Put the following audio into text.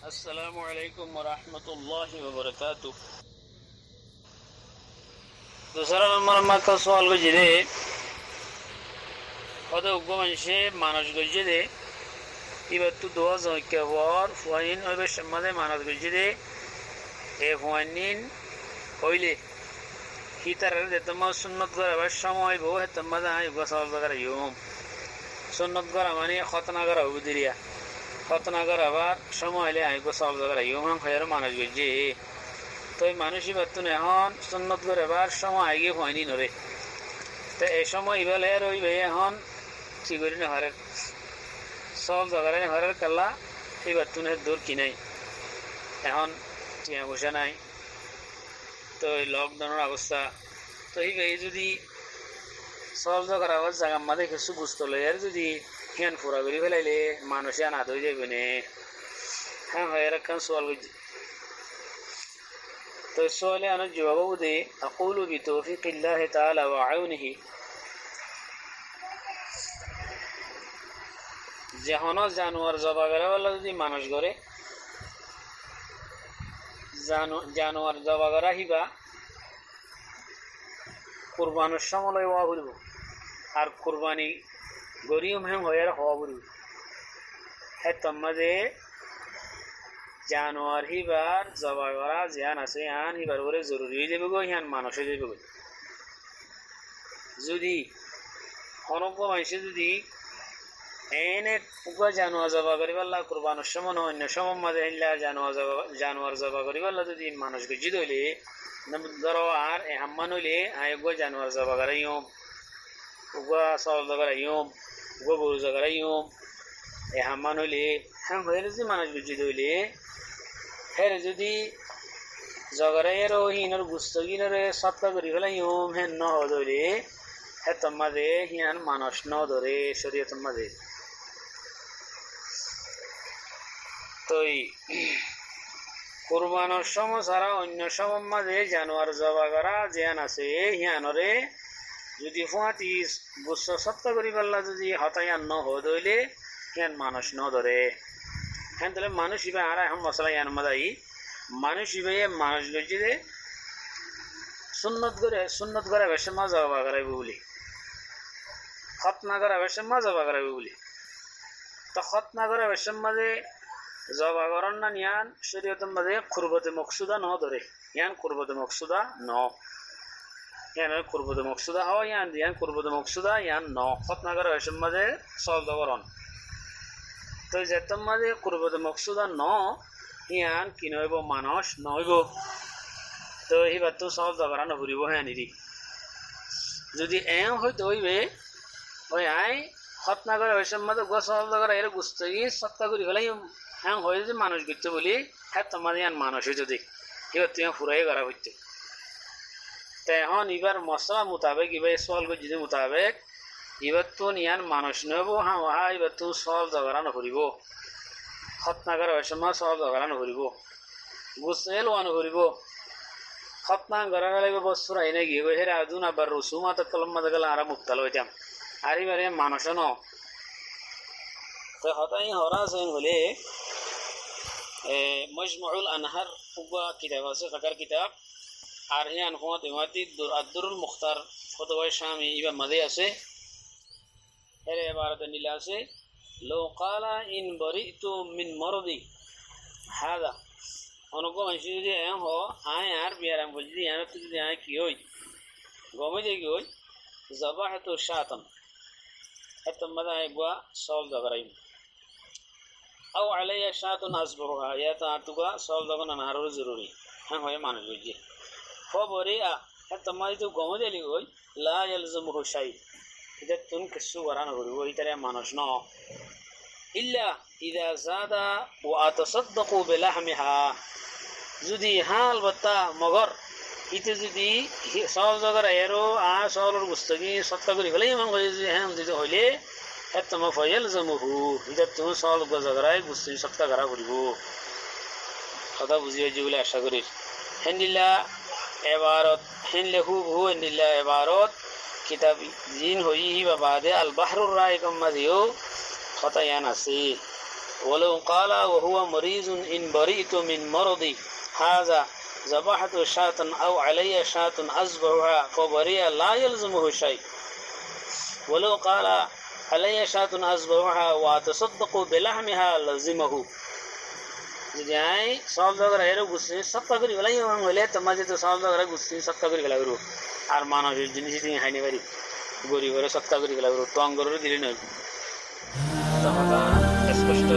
আসসালামু আলাইকুম ওয়া রাহমাতুল্লাহি ওয়া বারাকাতুহু। दूसरा नंबर में का सवाल गुजरे और उगमन से मानस गुजरे इबतु दो के वार फुआइन और बेशमदे मानस गुजरे ए फुआइन होइले ही तरह दे तमा सुन्नत कर अवश्यमय बहु है तमदा है गसल कर यूम सुन्नत कर माने खतना कर उदिरिया खतना कर আবার সময় হলে আই গसल कर यूम हम खैर मानस गुजरे তো এই মানুষই বাতুন এখন সুন্নত করে এবার সময় আগে হয়নি নরে তো এই সময় ইবেলে রইবে এখন কি করি না হরের সব জায়গায় হরের কাল্লা এই বাতুনের দূর কি নাই এখন টিয়া বসে নাই তো এই লকডাউনের অবস্থা তো এই যদি সব জায়গার আবার জায়গা মাঝে কিছু বুঝতে হলে আর যদি হিয়ান ফুরা করি ফেলাইলে মানুষে আনাত হয়ে যাবে না হ্যাঁ হয় এরকম সোয়াল বুঝছি तो इस सवाल अन जवाब दे अक़ूलु बितौफ़ीक़ि अल्लाह ताला व औनिही जहनो जानवर जबा करे वाला যদি মানুষ করে जानवर जबा करा हिबा কুরবানের সময় হওয়া বলবো আর কুরবানি গরিম হেম হয়ে হওয়া বলবো হে তম্মাদে जानवर ही बार जबागरा ज्ञान আছে আন হিবার ওরে জরুরি হয়ে যাবে গো হিয়ান মানুষ হয়ে যাবে যদি অনজ্ঞ মানুষে যদি এনে উগা জানোয়ার জবা করিব আল্লাহ কুরবানের সময় অন্য সময় মাঝে হিল্লা জানোয়ার জবা করিব আল্লাহ যদি মানুষ গজি দইলে ধরো আর হাম্মান হইলে আয় উগা জানোয়ার জবা করাইম উগা সল জবা করাইম উগা গরু জবা করাইম এ হাম্মান হইলে হ্যাঁ হয়ে যদি মানুষ গজি দইলে হের যদি জগরের হিনর গুস্তগিনরে সত্তা করি ফেলা ইউম হেন ন হদরে হে তোমাদে হিয়ান মানুষ ন ধরে শরীয়ত মাঝে তই কুরবানোর সময় ছাড়া অন্য সময় মাঝে জানোয়ার জবা করা জিয়ান আছে হিয়ানরে যদি ফুয়াতি গুস্ত সত্তা করি ফেললা যদি হতায়ান ন হদইলে হিয়ান মানুষ ন ধরে হ্যাঁ তাহলে মানুষ হিবে আর এখন মশলা ইয়ান মাদাই মানুষ হিবে মানুষ গজি দে সুন্নত করে বেশি মজা বা করাইব বলি খতনা করে বেশি মজা বা করাইব বলি তো খতনা করে বেশি মাঝে জবা করার না ইয়ান শরীয়তের মাঝে কুরবতে মকসুদা ন ধরে ইয়ান কুরবতে মকসুদা ন ইয়ান কুরবতে মকসুদা হয় ইয়ান কুরবতে মকসুদা ইয়ান ন খতনা করে বেশি মাঝে সল দবরণ তো যেতম মাঝে কুরবতে মকসুদা ন ইয়ান কি নইব মানুষ নইব তো এইবার তো সব জগরা নভরিব হ্যাঁ নিরি যদি এও হইতে হইবে ওই আই খতনা করে ওই মাঝে গো সব জগরা এর গুস্তগি সত্তা করি ফেলাই হ্যাঁ হয়ে যদি মানুষ গিতে বলি হ্যাঁ তোমার ইয়ান মানুষ হইতে দেখ এবার তুমি ফুরাই করা হইতে তো এখন এবার মশলা মোতাবেক এবার সল যদি মোতাবেক এবার তো ইয়ান মানুষ নব হ্যাঁ হ্যাঁ এবার তো সব জগরা নভরিব খতনা করে ওই সময় সব জগরা নভরিব গুসেল ওয়া নভরিব খতনা করা লাগবে বস্তু আইনে গিয়ে গো হেরে আদুন আবার রসুমাত কলম মাঝে গেলে আরা মুক্তাল হইতাম আর এবারে মানুষ ন তো হতাই হরা সেন হলে মজমুল আনহার উবা কিতাব আছে ফাকার কিতাব আর হিয়ান হুয়াত ইমাতি আদুরুল মুখতার ফতোয়া শামি ইবা মাঝে আছে হেরে ইবারত নীলা আছে লো কালা ইন বরিতু মিন মরদি হাদা অনকো মানুষ যদি হ আয় আর বিয়ারাম করছি যদি এর তো যদি আয় কি হই গমে যে কি হই জবাহ তো শাতন এত মজা একবা সল জগরাইম আও আলাইয়া শাতন আসবরুহা ইয়া তা আতুগা সল জগন আনারও জরুরি হ্যাঁ হয় মানুষ বুঝি খবরে এত মাঝে তো গমে দিলি হই লা ইয়ালজুমুহু শাই এটা তুমি কিছু করা না করিব এটারে মানুষ ন ইল্লা ইদা জাদা ওয়া আতাসাদ্দাকু বিলাহমিহা যদি হাল বাতা মগর ইতে যদি সব জায়গার এরো আর সলর গুস্তগি সত্তা করি ফেলে এমন করে যদি হ্যাঁ যদি হইলে এতম ফয়েল জমহু এটা তুমি সল জায়গায় গুস্তগি সত্তা করা করিব কথা বুঝিয়ে যে বলে আশা করি হেন্দিল্লা এবারত হেন লেখু বহু হেন্দিল্লা এবারত কিতাব জিন হই বা বাদে আল বাহরুর রায় কম্মা দিও কথা ইয়ান আছে ولو قال وهو مريض إن برئت من مرضي هذا ذبحت شاة أو علي شاة أذبحها فبرئ لا يلزمه شيء ولو قال علي شاة أذبحها وأتصدق بلحمها لزمه যদি আই সব জায়গায় এর গুছি সত্তা করি গলাই হলে তোমাদের তো সব জায়গায় গুছি সত্তা করি গলাই আর মানুষের জিনিস তুমি হাইনি পারি গরিবের সত্তা করি গলাই তো অঙ্গরের দিলি নয় স্পষ্ট